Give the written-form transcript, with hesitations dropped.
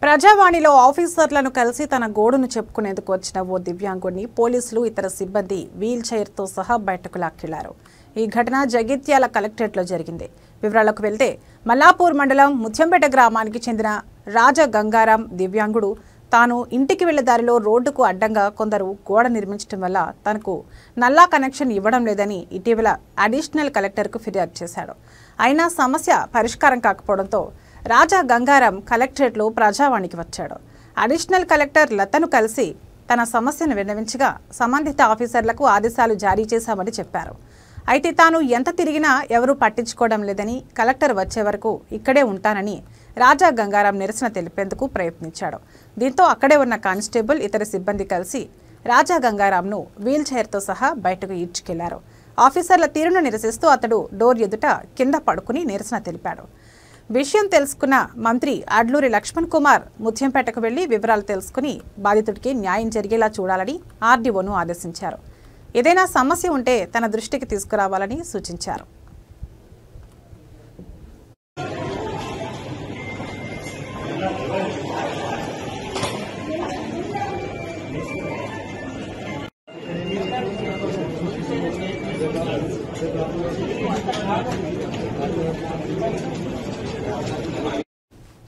ప్రజావాణిలో ఆఫీసర్లను కలిసి తన గోడును చెప్పుకునేందుకు వచ్చిన ఓ దివ్యాంగుడిని పోలీసులు ఇతర సిబ్బంది వీల్ చైర్తో సహా బయటకు లాక్కెళ్లారు. ఈ ఘటన జగిత్యాల కలెక్టరేట్లో జరిగింది. వివరాలకు వెళ్తే మల్లాపూర్ మండలం ముత్యంపేట గ్రామానికి చెందిన రాజా గంగారాం దివ్యాంగుడు తాను ఇంటికి వెళ్లే దారిలో రోడ్డుకు అడ్డంగా కొందరు గోడ నిర్మించడం వల్ల తనకు నల్లా కనెక్షన్ ఇవ్వడం లేదని ఇటీవల అడిషనల్ కలెక్టర్కు ఫిర్యాదు చేశాడు. అయినా సమస్య పరిష్కారం కాకపోవడంతో రాజా గంగారాం కలెక్టరేట్లో ప్రజావాణికి వచ్చాడు. అడిషనల్ కలెక్టర్ లతను కలిసి తన సమస్యను విన్నవించగా సంబంధిత ఆఫీసర్లకు ఆదేశాలు జారీ చేశామని చెప్పారు. అయితే తాను ఎంత తిరిగినా ఎవరూ పట్టించుకోవడం లేదని, కలెక్టర్ వచ్చే వరకు ఇక్కడే ఉంటానని రాజా గంగారాం నిరసన తెలిపేందుకు ప్రయత్నించాడు. దీంతో అక్కడే ఉన్న కానిస్టేబుల్ ఇతర సిబ్బంది కలిసి రాజా గంగారాంను వీల్ చైర్తో సహా బయటకు ఈడ్చుకెళ్లారు. ఆఫీసర్ల తీరును నిరసిస్తూ అతడు డోర్ ఎదుట కింద పడుకుని నిరసన తెలిపాడు. విషయం తెలుసుకున్న మంత్రి అడ్లూరి లక్ష్మణ్ కుమార్ ముత్యంపేటకు వెళ్లి వివరాలు తెలుసుకుని బాధితుడికి న్యాయం జరిగేలా చూడాలని ఆర్డీఓను ఆదేశించారు. ఏదైనా సమస్య ఉంటే తన దృష్టికి తీసుకురావాలని సూచించారు.